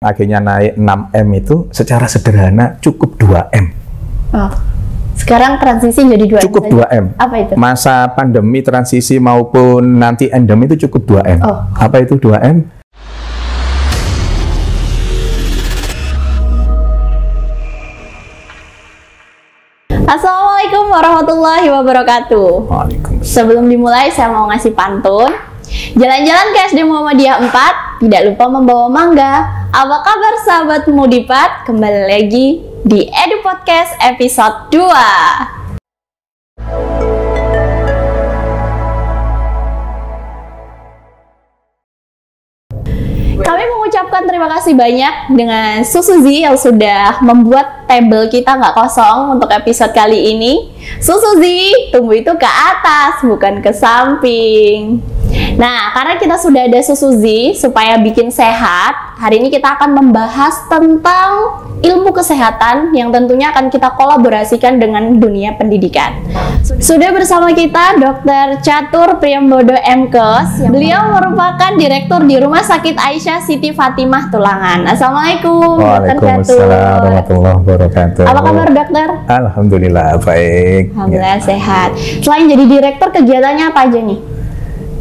Akhirnya naik 6M itu secara sederhana cukup 2M. Oh, sekarang transisi jadi 2M cukup saja. 2M. Apa itu? Masa pandemi, transisi maupun nanti endemi itu cukup 2M. Oh. Apa itu 2M? Assalamualaikum warahmatullahi wabarakatuh. Waalaikumsalam. Sebelum dimulai saya mau ngasih pantun. Jalan-jalan ke SD Muhammadiyah 4, tidak lupa membawa mangga. Apa kabar sahabat Mudipat? Kembali lagi di Edu Podcast episode 2. Kami mengucapkan terima kasih banyak dengan Susuzi yang sudah membuat table kita nggak kosong untuk episode kali ini. Susuzi, tumbuh itu ke atas, bukan ke samping. Nah, karena kita sudah ada Susuzi supaya bikin sehat, hari ini kita akan membahas tentang ilmu kesehatan yang tentunya akan kita kolaborasikan dengan dunia pendidikan. Sudah bersama kita Dr. Catur Priyambodo MKes. Beliau merupakan direktur di Rumah Sakit Aisyah Siti Fatimah Tulangan. Assalamualaikum, Dr. Catur. Waalaikumsalam warahmatullahi wabarakatuh. Apa kabar, dokter? Alhamdulillah baik. Alhamdulillah sehat. Selain jadi direktur, kegiatannya apa aja nih?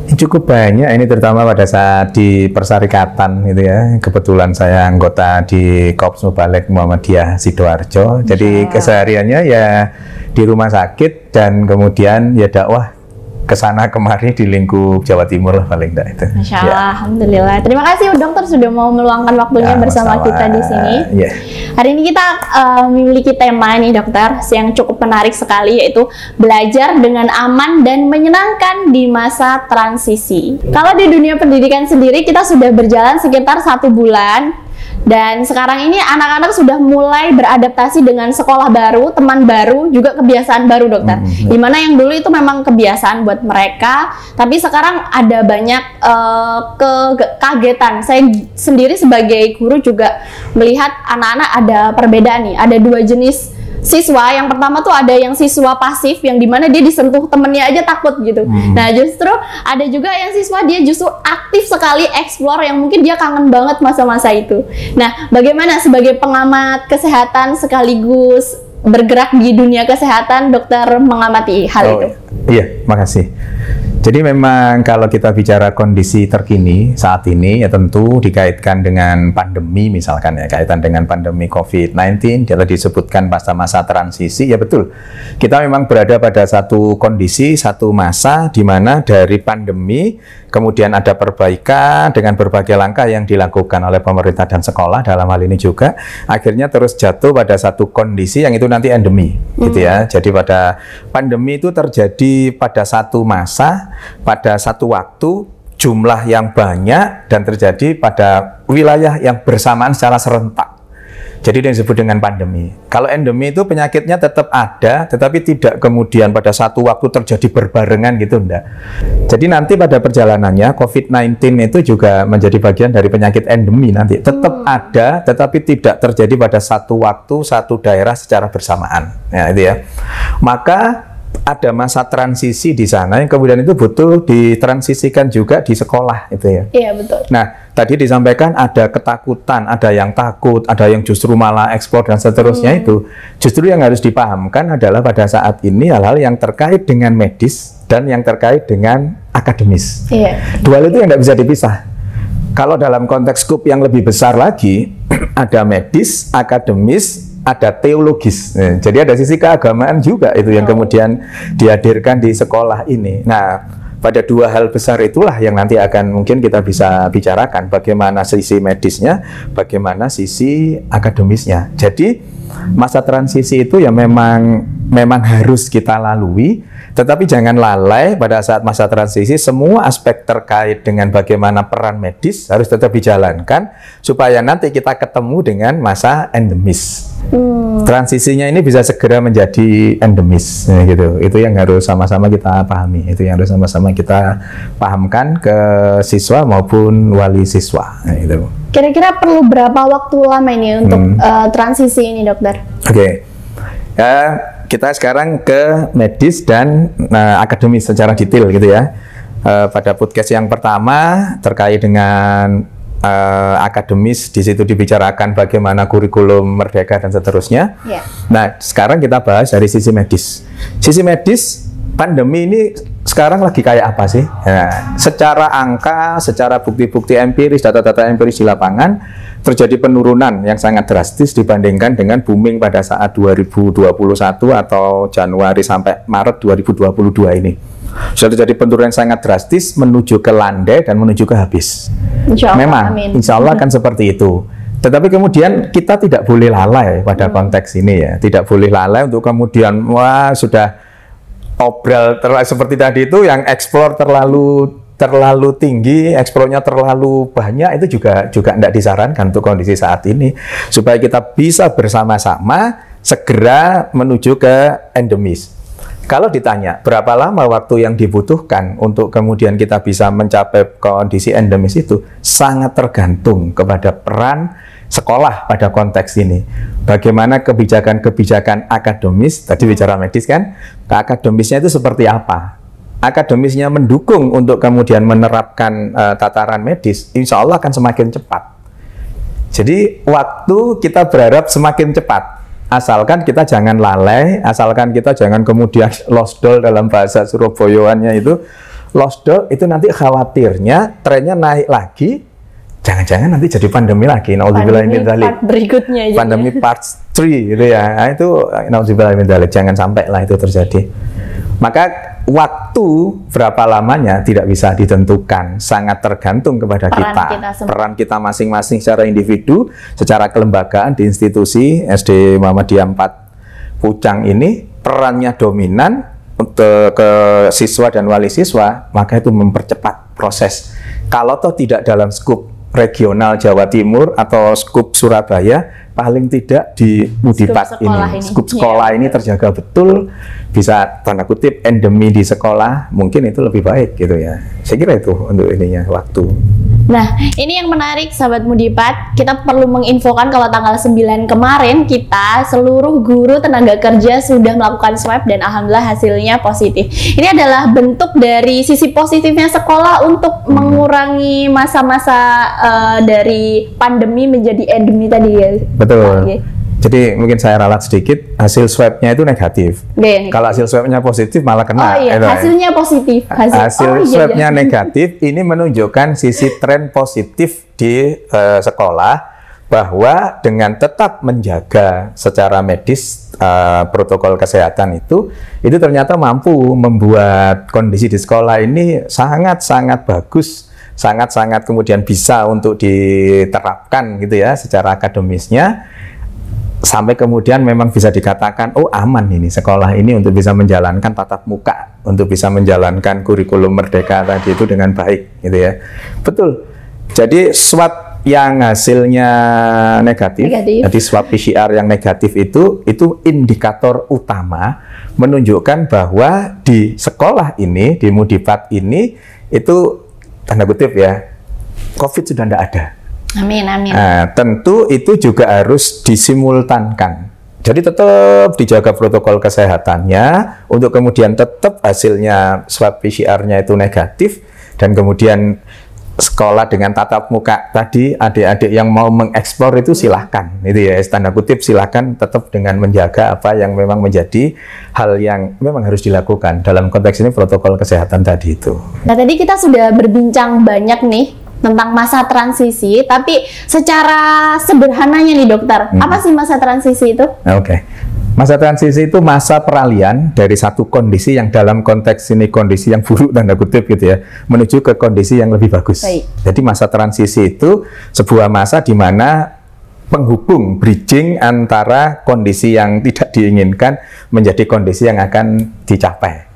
Cukup banyak, ini terutama pada saat di persyarikatan gitu ya. Kebetulan saya anggota di Korps Mubalek Muhammadiyah Sidoarjo. Jadi kesehariannya ya di rumah sakit dan kemudian ya dakwah kesana kemari di lingkup Jawa Timur lah paling enggak itu. Masya Allah, alhamdulillah. Terima kasih dokter sudah mau meluangkan waktunya bersama kita di sini. Hari ini kita memiliki tema nih dokter yang cukup menarik sekali, yaitu belajar dengan aman dan menyenangkan di masa transisi. Kalau di dunia pendidikan sendiri kita sudah berjalan sekitar 1 bulan. Dan sekarang ini anak-anak sudah mulai beradaptasi dengan sekolah baru, teman baru, juga kebiasaan baru dokter. Dimana yang dulu itu memang kebiasaan buat mereka, tapi sekarang ada banyak kekagetan. Saya sendiri sebagai guru juga melihat anak-anak ada perbedaan nih. Ada 2 jenis siswa. Yang pertama tuh ada yang siswa pasif, yang dimana dia disentuh temennya aja takut gitu. Nah justru ada juga yang siswa dia justru aktif sekali explore, yang mungkin dia kangen banget masa-masa itu. Nah bagaimana sebagai pengamat kesehatan sekaligus bergerak di dunia kesehatan, dokter mengamati hal itu? Iya, makasih. Jadi memang kalau kita bicara kondisi terkini saat ini ya tentu dikaitkan dengan pandemi misalkan ya, kaitan dengan pandemi COVID-19, dia disebutkan masa-masa transisi, ya betul. Kita memang berada pada satu kondisi, satu masa di mana dari pandemi kemudian ada perbaikan dengan berbagai langkah yang dilakukan oleh pemerintah dan sekolah dalam hal ini juga, akhirnya terus jatuh pada satu kondisi yang itu nanti endemi gitu ya. Jadi pada pandemi itu terjadi pada satu masa, pada satu waktu, jumlah yang banyak, dan terjadi pada wilayah yang bersamaan secara serentak. Jadi yang disebut dengan pandemi. Kalau endemi itu penyakitnya tetap ada, tetapi tidak kemudian pada satu waktu terjadi berbarengan gitu, enggak. Jadi nanti pada perjalanannya COVID-19 itu juga menjadi bagian dari penyakit endemi nanti. Tetap ada, tetapi tidak terjadi pada satu waktu, satu daerah secara bersamaan. Ya, itu ya. Maka ada masa transisi di sana yang kemudian itu butuh ditransisikan juga di sekolah itu ya. Iya betul. Nah tadi disampaikan ada ketakutan, ada yang takut, ada yang justru malah eksplor dan seterusnya itu. Justru yang harus dipahamkan adalah pada saat ini hal-hal yang terkait dengan medis dan yang terkait dengan akademis. Iya. Dua itu yang tidak bisa dipisah. Kalau dalam konteks skup yang lebih besar lagi ada medis, akademis, ada teologis. Jadi ada sisi keagamaan juga itu yang kemudian dihadirkan di sekolah ini. Nah, pada 2 hal besar itulah yang nanti akan mungkin kita bisa bicarakan, bagaimana sisi medisnya, bagaimana sisi akademisnya. Jadi masa transisi itu ya memang harus kita lalui, tetapi jangan lalai pada saat masa transisi semua aspek terkait dengan bagaimana peran medis harus tetap dijalankan supaya nanti kita ketemu dengan masa endemis. Transisinya ini bisa segera menjadi endemis gitu. Itu yang harus sama-sama kita pahami. Itu yang harus sama-sama kita pahamkan ke siswa maupun wali siswa. Nah, itu. Kira-kira perlu berapa waktu lama ini untuk transisi ini, dokter? Oke. Ya, kita sekarang ke medis dan akademis secara detail gitu ya. Pada podcast yang pertama terkait dengan akademis, di situ dibicarakan bagaimana kurikulum merdeka dan seterusnya. Nah, sekarang kita bahas dari sisi medis. Sisi medis, pandemi ini sekarang lagi kayak apa sih? Nah, secara angka, secara bukti-bukti empiris, data-data empiris di lapangan, terjadi penurunan yang sangat drastis dibandingkan dengan booming pada saat 2021 atau Januari sampai Maret 2022 ini. Sudah terjadi penurunan yang sangat drastis menuju ke landai dan menuju ke habis. Memang, insya Allah akan seperti itu. Tetapi kemudian kita tidak boleh lalai pada konteks ini ya. Tidak boleh lalai untuk kemudian, wah sudah obral seperti tadi itu yang eksplor terlalu tinggi, eksplornya terlalu banyak, itu juga tidak disarankan untuk kondisi saat ini. Supaya kita bisa bersama-sama segera menuju ke endemis. Kalau ditanya berapa lama waktu yang dibutuhkan untuk kemudian kita bisa mencapai kondisi endemis itu, sangat tergantung kepada peran sekolah pada konteks ini. Bagaimana kebijakan-kebijakan akademis, tadi bicara medis kan, akademisnya itu seperti apa? Akademisnya mendukung untuk kemudian menerapkan tataran medis, insya Allah akan semakin cepat. Jadi waktu kita berharap semakin cepat. Asalkan kita jangan lalai, asalkan kita jangan kemudian losdol dalam bahasa Surabayaan itu. Losdol itu nanti khawatirnya trennya naik lagi, jangan-jangan nanti jadi pandemi lagi. Pandemi part berikutnya. Pandemi part 3 gitu ya. Nah, itu jangan sampai lah itu terjadi. Maka waktu berapa lamanya tidak bisa ditentukan, sangat tergantung kepada peran kita masing-masing secara individu, secara kelembagaan di institusi SD Muhammadiyah 4 Pucang ini perannya dominan untuk ke siswa dan wali siswa, maka itu mempercepat proses. Kalau toh tidak dalam skup regional Jawa Timur atau skup Surabaya, paling tidak di Mudipat ini, skup sekolah ini terjaga betul, bisa tanda kutip endemi di sekolah, mungkin itu lebih baik gitu ya. Saya kira itu untuk ininya waktu. Nah, ini yang menarik sahabat Mudipat, kita perlu menginfokan kalau tanggal 9 kemarin kita seluruh guru tenaga kerja sudah melakukan swab dan alhamdulillah hasilnya positif. Ini adalah bentuk dari sisi positifnya sekolah untuk mengurangi masa-masa dari pandemi menjadi endemi tadi ya. Betul. Jadi mungkin saya ralat sedikit, hasil swabnya itu negatif. Kalau hasil swabnya positif malah kena. Hasilnya positif. Hasil swabnya negatif, ini menunjukkan sisi tren positif di sekolah, bahwa dengan tetap menjaga secara medis protokol kesehatan itu ternyata mampu membuat kondisi di sekolah ini sangat-sangat bagus, sangat-sangat kemudian bisa untuk diterapkan gitu ya secara akademisnya. Sampai kemudian memang bisa dikatakan, oh aman ini sekolah ini untuk bisa menjalankan tatap muka, untuk bisa menjalankan kurikulum merdeka tadi itu dengan baik, gitu ya. Betul. Jadi swab yang hasilnya negatif. Jadi swab PCR yang negatif itu indikator utama menunjukkan bahwa di sekolah ini, di Mudipat ini, itu tanda kutip ya, COVID sudah tidak ada. Amin, amin. Nah, tentu itu juga harus disimultankan. Jadi tetap dijaga protokol kesehatannya untuk kemudian tetap hasilnya swab PCR-nya itu negatif, dan kemudian sekolah dengan tatap muka tadi, adik-adik yang mau mengeksplor itu silahkan, itu ya, tanda kutip silahkan, tetap dengan menjaga apa yang memang menjadi hal yang memang harus dilakukan dalam konteks ini protokol kesehatan tadi itu. Nah, tadi kita sudah berbincang banyak nih tentang masa transisi, tapi secara sederhananya nih dokter, apa sih masa transisi itu? Oke. Masa transisi itu masa peralihan dari satu kondisi yang dalam konteks ini kondisi yang buruk tanda kutip gitu ya, menuju ke kondisi yang lebih bagus. Baik. Jadi masa transisi itu sebuah masa di mana penghubung, bridging antara kondisi yang tidak diinginkan menjadi kondisi yang akan dicapai.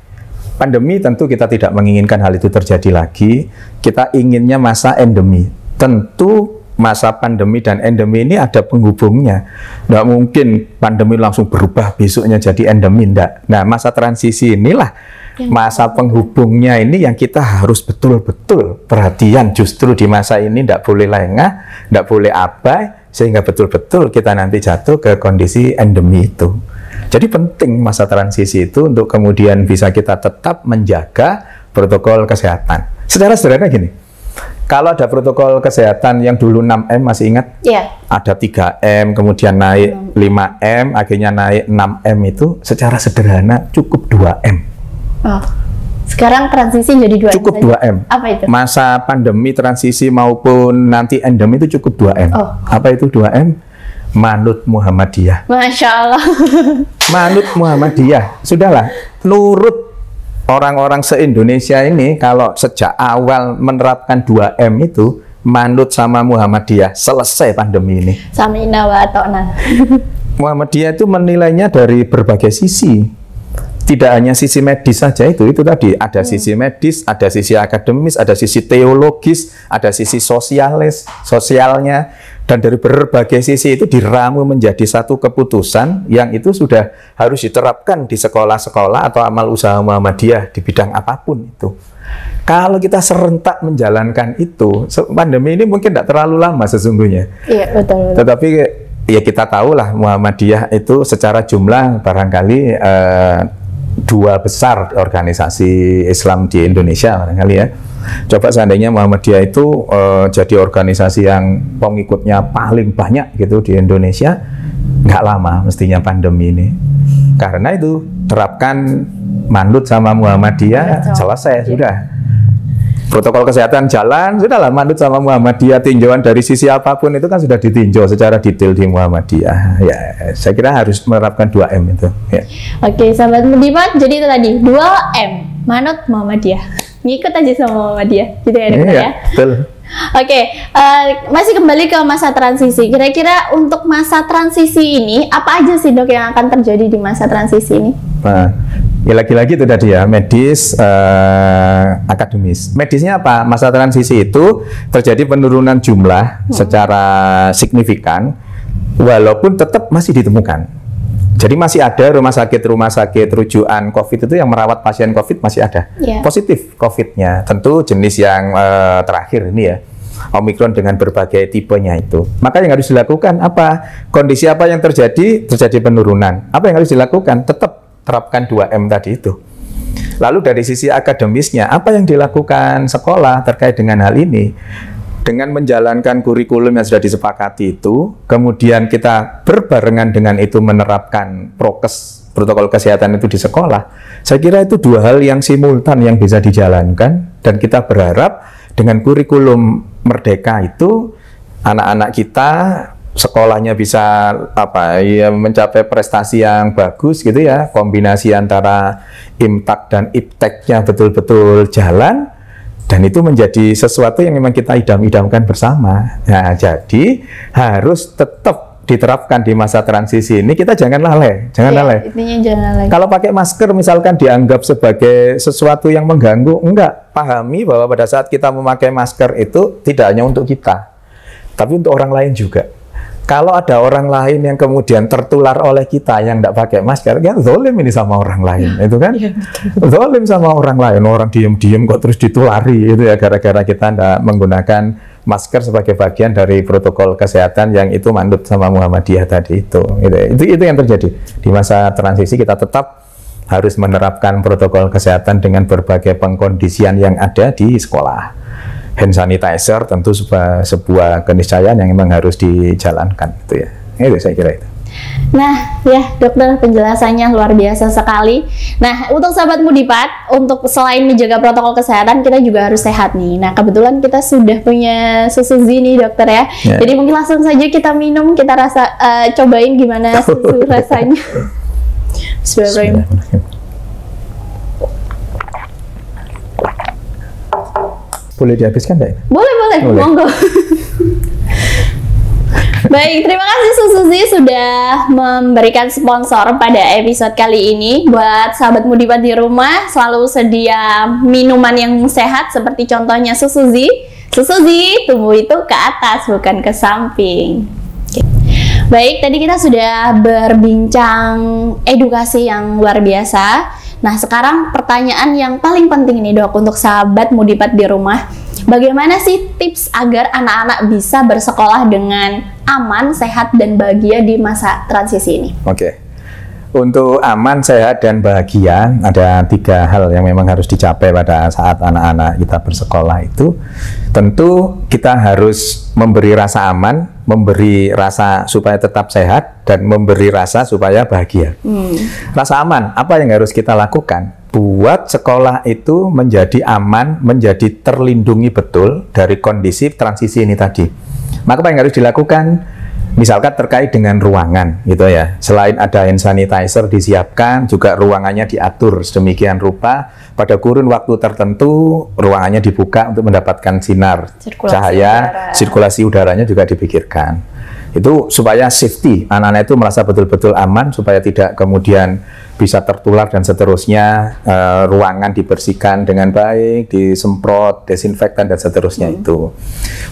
Pandemi tentu kita tidak menginginkan hal itu terjadi lagi. Kita inginnya masa endemi. Tentu masa pandemi dan endemi ini ada penghubungnya. Nggak mungkin pandemi langsung berubah besoknya jadi endemi, enggak. Nah, masa transisi inilah masa penghubungnya ini yang kita harus betul-betul perhatian. Justru di masa ini nggak boleh lengah, nggak boleh abai, sehingga betul-betul kita nanti jatuh ke kondisi endemi itu. Jadi penting masa transisi itu untuk kemudian bisa kita tetap menjaga protokol kesehatan. Secara sederhana gini, Kalau ada protokol kesehatan yang dulu 6M, masih ingat? Iya. Ada 3M, kemudian naik 5M, akhirnya naik 6M, itu secara sederhana cukup 2M. Oh. Sekarang transisi jadi 2M. Cukup 2M. Apa itu? Masa pandemi, transisi maupun nanti endemi itu cukup 2M. Oh. Apa itu 2M? Manut Muhammadiyah. Masya Allah. Manut Muhammadiyah. Sudahlah, nurut orang-orang se-Indonesia ini kalau sejak awal menerapkan 2M itu, manut sama Muhammadiyah, selesai pandemi ini. Samina wa ta'na. Muhammadiyah itu menilainya dari berbagai sisi. Tidak hanya sisi medis saja, itu tadi ada sisi medis, ada sisi akademis, ada sisi teologis, ada sisi sosialnya, dan dari berbagai sisi itu diramu menjadi satu keputusan yang itu sudah harus diterapkan di sekolah-sekolah atau amal usaha Muhammadiyah di bidang apapun itu. Kalau kita serentak menjalankan itu, pandemi ini mungkin tidak terlalu lama sesungguhnya. Iya, betul. Tetapi ya kita tahulah Muhammadiyah itu secara jumlah barangkali 2 besar organisasi Islam di Indonesia barangkali ya. Coba seandainya Muhammadiyah itu jadi organisasi yang pengikutnya paling banyak gitu di Indonesia, nggak lama mestinya pandemi ini. Karena itu terapkan manut sama Muhammadiyah, selesai sudah. Protokol kesehatan jalan, sudahlah manut sama Muhammadiyah, tinjauan dari sisi apapun itu kan sudah ditinjau secara detail di Muhammadiyah. Ya, saya kira harus menerapkan 2M itu. Ya. Oke, sahabat Mudimat, jadi itu tadi 2M, manut Muhammadiyah. Ngikut aja sama Muhammadiyah, gitu ya dokter ya. Betul. Oke, masih kembali ke masa transisi. Kira-kira untuk masa transisi ini, apa aja sih dok yang akan terjadi di masa transisi ini? Nah, ya lagi-lagi itu tadi ya, medis, akademis. Medisnya apa? Masa transisi itu terjadi penurunan jumlah secara signifikan, walaupun tetap masih ditemukan. Jadi masih ada rumah sakit rujukan COVID itu yang merawat pasien COVID masih ada. Positif COVID-nya. Tentu jenis yang terakhir ini ya, Omikron dengan berbagai tipenya itu. Maka yang harus dilakukan apa? Kondisi apa yang terjadi? Terjadi penurunan. Apa yang harus dilakukan? Tetap terapkan 2M tadi itu. Lalu dari sisi akademisnya, apa yang dilakukan sekolah terkait dengan hal ini? Dengan menjalankan kurikulum yang sudah disepakati itu, kemudian kita berbarengan dengan itu menerapkan prokes, protokol kesehatan itu di sekolah, saya kira itu 2 hal yang simultan yang bisa dijalankan, dan kita berharap dengan kurikulum merdeka itu anak-anak kita sekolahnya bisa mencapai prestasi yang bagus gitu ya, kombinasi antara imtak dan ipteknya betul-betul jalan. Dan itu menjadi sesuatu yang memang kita idam-idamkan bersama. Nah, jadi harus tetap diterapkan di masa transisi ini. Kita jangan lalai, lalai. Intinya jangan lalai. Kalau pakai masker misalkan dianggap sebagai sesuatu yang mengganggu, enggak. Pahami bahwa pada saat kita memakai masker itu tidak hanya untuk kita, tapi untuk orang lain juga. Kalau ada orang lain yang kemudian tertular oleh kita yang tidak pakai masker, kan zolim ini sama orang lain, itu kan? Zolim sama orang lain, orang diem-diem kok terus ditulari, itu ya gara-gara kita tidak menggunakan masker sebagai bagian dari protokol kesehatan yang itu manut sama Muhammadiyah tadi itu. Itu yang terjadi di masa transisi. Kita tetap harus menerapkan protokol kesehatan dengan berbagai pengkondisian yang ada di sekolah. Hand sanitizer tentu sebuah keniscayaan yang memang harus dijalankan itu ya. Itu saya kira itu. Nah, ya dokter, penjelasannya luar biasa sekali. Nah, untuk sahabat Mudipat, untuk selain menjaga protokol kesehatan, kita juga harus sehat nih. Nah, kebetulan kita sudah punya susu Z nih dokter ya. Jadi mungkin langsung saja kita minum, kita cobain gimana susu rasanya. Bismillahirrahmanirrahim. Boleh dihabiskan nggak? Boleh. Monggo. Baik, terima kasih Susu Z sudah memberikan sponsor pada episode kali ini. Buat sahabat Mudipat di rumah, selalu sedia minuman yang sehat seperti contohnya Susu Z. Susu Z, tumbuh itu ke atas bukan ke samping. Oke. Baik, tadi kita sudah berbincang edukasi yang luar biasa. Nah, sekarang pertanyaan yang paling penting nih dok, untuk sahabat Mudipat di rumah. Bagaimana sih tips agar anak-anak bisa bersekolah dengan aman, sehat, dan bahagia di masa transisi ini? Oke. Untuk aman, sehat, dan bahagia, ada 3 hal yang memang harus dicapai pada saat anak-anak kita bersekolah itu. Tentu kita harus memberi rasa aman, memberi rasa supaya tetap sehat, dan memberi rasa supaya bahagia. Rasa aman, apa yang harus kita lakukan? Buat sekolah itu menjadi aman, menjadi terlindungi betul dari kondisi transisi ini tadi. Maka apa yang harus dilakukan? Misalkan terkait dengan ruangan gitu ya, selain ada hand sanitizer disiapkan, juga ruangannya diatur sedemikian rupa pada kurun waktu tertentu ruangannya dibuka untuk mendapatkan sinar cahaya, sirkulasi udaranya juga dipikirkan. Itu supaya safety, anak-anak itu merasa betul-betul aman, supaya tidak kemudian bisa tertular dan seterusnya. Ruangan dibersihkan dengan baik, disemprot desinfektan dan seterusnya. Itu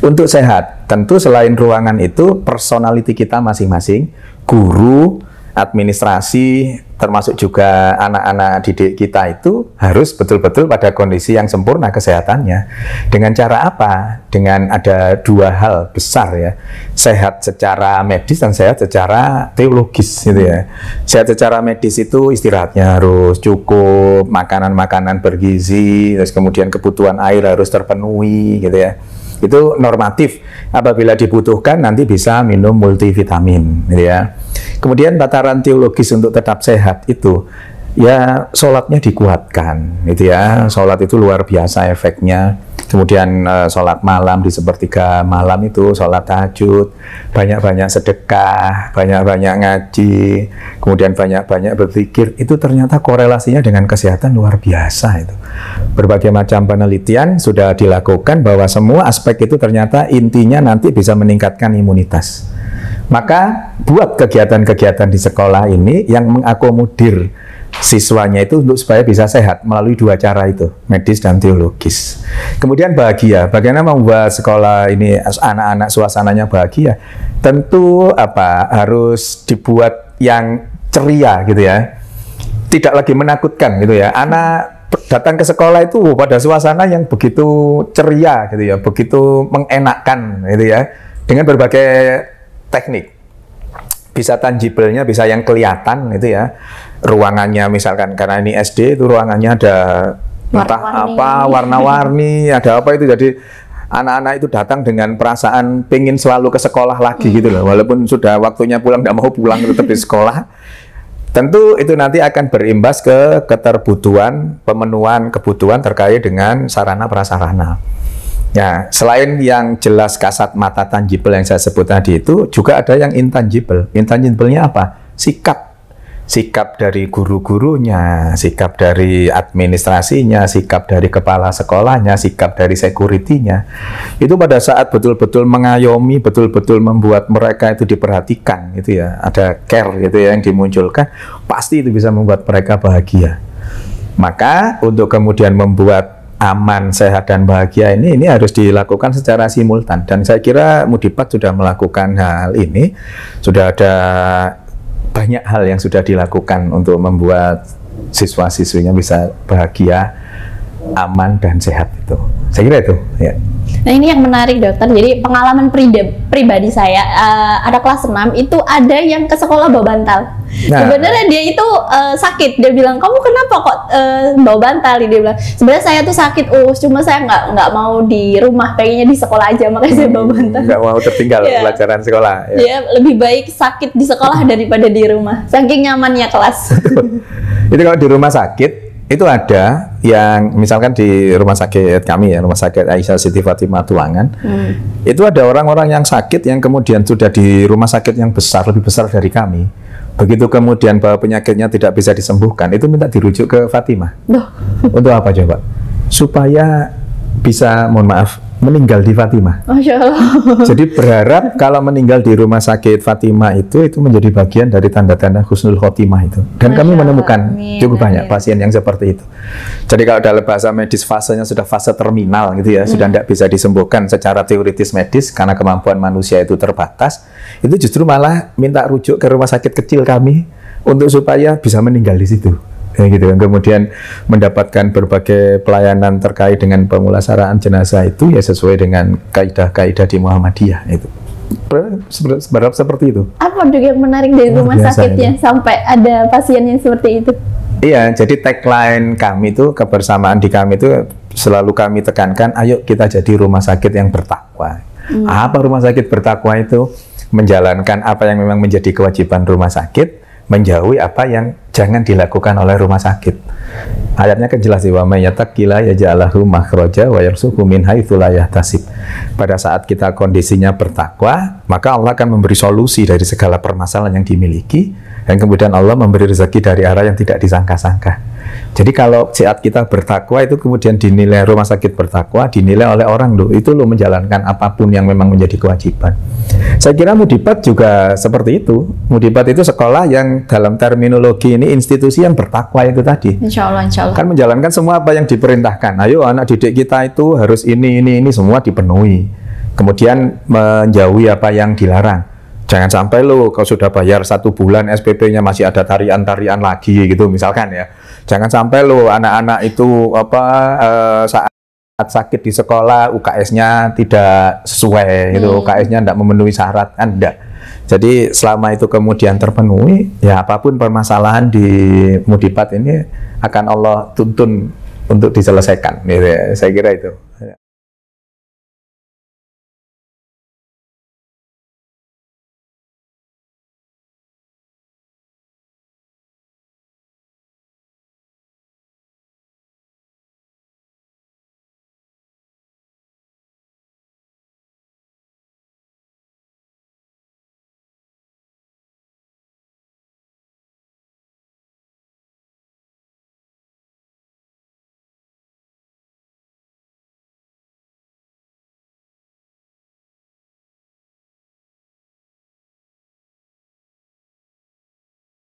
untuk sehat. Tentu selain ruangan itu, personality kita masing-masing, guru, administrasi, termasuk juga anak-anak didik kita itu harus betul-betul pada kondisi yang sempurna kesehatannya. Dengan cara apa? Dengan ada 2 hal besar ya, sehat secara medis dan sehat secara teologis gitu ya. Sehat secara medis itu istirahatnya harus cukup, makanan-makanan bergizi, terus kemudian kebutuhan air harus terpenuhi gitu ya. Itu normatif, apabila dibutuhkan nanti bisa minum multivitamin gitu ya. Kemudian tataran teologis untuk tetap sehat itu ya sholatnya dikuatkan gitu ya. Sholat itu luar biasa efeknya. Kemudian sholat malam di sepertiga malam itu sholat tahajud, banyak-banyak sedekah, banyak-banyak ngaji, kemudian banyak-banyak berzikir, itu ternyata korelasinya dengan kesehatan luar biasa itu. Berbagai macam penelitian sudah dilakukan bahwa semua aspek itu ternyata intinya nanti bisa meningkatkan imunitas. Maka buat kegiatan-kegiatan di sekolah ini yang mengakomodir siswanya itu untuk supaya bisa sehat melalui 2 cara itu, medis dan teologis. Kemudian bahagia, bagaimana membuat sekolah ini anak-anak suasananya bahagia? Tentu harus dibuat yang ceria gitu ya, tidak lagi menakutkan gitu ya. Anak datang ke sekolah itu pada suasana yang begitu ceria gitu ya, begitu mengenakkan gitu ya, dengan berbagai teknik. Bisa tangible-nya, bisa yang kelihatan gitu ya. Ruangannya misalkan, karena ini SD itu ruangannya ada entah apa, warna-warni, ada apa itu. Jadi anak-anak itu datang dengan perasaan pengen selalu ke sekolah lagi gitu loh. Walaupun sudah waktunya pulang, nggak mau pulang, tetap di sekolah. Tentu itu nanti akan berimbas ke keterbutuhan, pemenuhan kebutuhan terkait dengan sarana prasarana. Ya, selain yang jelas kasat mata tangible yang saya sebut tadi itu, juga ada yang intangible. Intangible-nya apa? Sikap dari guru-gurunya, sikap dari administrasinya, sikap dari kepala sekolahnya, sikap dari security-nya. Itu pada saat betul-betul mengayomi, betul-betul membuat mereka itu diperhatikan gitu ya. Ada care gitu ya yang dimunculkan, pasti itu bisa membuat mereka bahagia. Maka untuk kemudian membuat aman, sehat, dan bahagia ini harus dilakukan secara simultan. Dan saya kira Mudipat sudah melakukan hal ini. Sudah ada banyak hal yang sudah dilakukan untuk membuat siswa-siswinya bisa bahagia, aman, dan sehat itu. Saya kira itu ya. Nah, ini yang menarik dokter. Jadi pengalaman pribadi saya, ada kelas 6 itu ada yang ke sekolah bawa bantal. Nah, sebenarnya dia itu sakit. Dia bilang, kamu kenapa kok bawa bantal? Dia bilang, sebenarnya saya tuh sakit cuma saya nggak mau di rumah, pengennya di sekolah aja, makanya saya bawa bantal. Nggak mau tertinggal pelajaran sekolah. Ya, lebih baik sakit di sekolah daripada di rumah. Saking nyamannya kelas. Itu kalau di rumah sakit, itu ada yang misalkan di rumah sakit kami ya, rumah sakit Aisyah Siti Fatimah Tulangan, itu ada orang-orang yang sakit yang kemudian sudah di rumah sakit yang besar, lebih besar dari kami. Begitu kemudian bahwa penyakitnya tidak bisa disembuhkan, itu minta dirujuk ke Fatimah. Untuk apa coba? Supaya bisa, mohon maaf, meninggal di Fatimah. Masya Allah. Jadi berharap kalau meninggal di rumah sakit Fatimah itu menjadi bagian dari tanda-tanda husnul khotimah itu. Dan kami menemukan cukup banyak pasien yang seperti itu. Jadi kalau dalam bahasa medis fasenya sudah fase terminal gitu ya, sudah tidak bisa disembuhkan secara teoritis medis karena kemampuan manusia itu terbatas, itu justru malah minta rujuk ke rumah sakit kecil kami untuk supaya bisa meninggal di situ. Ya gitu, kemudian mendapatkan berbagai pelayanan terkait dengan pemulasaraan jenazah itu ya sesuai dengan kaidah-kaidah di Muhammadiyah itu. seperti itu. Apa dok yang menarik dari Luar rumah biasa sakitnya itu. sampai ada pasien yang seperti itu? Iya, jadi tagline kami itu, kebersamaan di kami itu selalu kami tekankan, ayo kita jadi rumah sakit yang bertakwa. Apa rumah sakit bertakwa itu? Menjalankan apa yang memang menjadi kewajiban rumah sakit, menjauhi apa yang jangan dilakukan oleh rumah sakit. Ayatnya kan jelas, wa may yattaqilla yaj'al lahu makhraja wa yarzuqhu min haitsu la yahtasib. Pada saat kita kondisinya bertakwa, maka Allah akan memberi solusi dari segala permasalahan yang dimiliki, dan kemudian Allah memberi rezeki dari arah yang tidak disangka-sangka. Jadi kalau saat kita bertakwa itu kemudian dinilai, rumah sakit bertakwa dinilai oleh orang loh, itu loh menjalankan apapun yang memang menjadi kewajiban. Saya kira Mudibat juga seperti itu. Mudibat itu sekolah yang dalam terminologi ini institusi yang bertakwa itu tadi. Insya Allah, insya Allah. Kan menjalankan semua apa yang diperintahkan. Ayo anak didik kita itu harus ini semua dipenuhi. Kemudian menjauhi apa yang dilarang. Jangan sampai lo kalau sudah bayar 1 bulan SPP-nya masih ada tarian-tarian lagi gitu misalkan ya. Jangan sampai lo anak-anak itu saat sakit di sekolah UKS-nya tidak sesuai gitu, UKS-nya tidak memenuhi syarat, kan enggak. Jadi selama itu kemudian terpenuhi, ya apapun permasalahan di Mudibat ini akan Allah tuntun untuk diselesaikan. Gitu ya. Saya kira itu.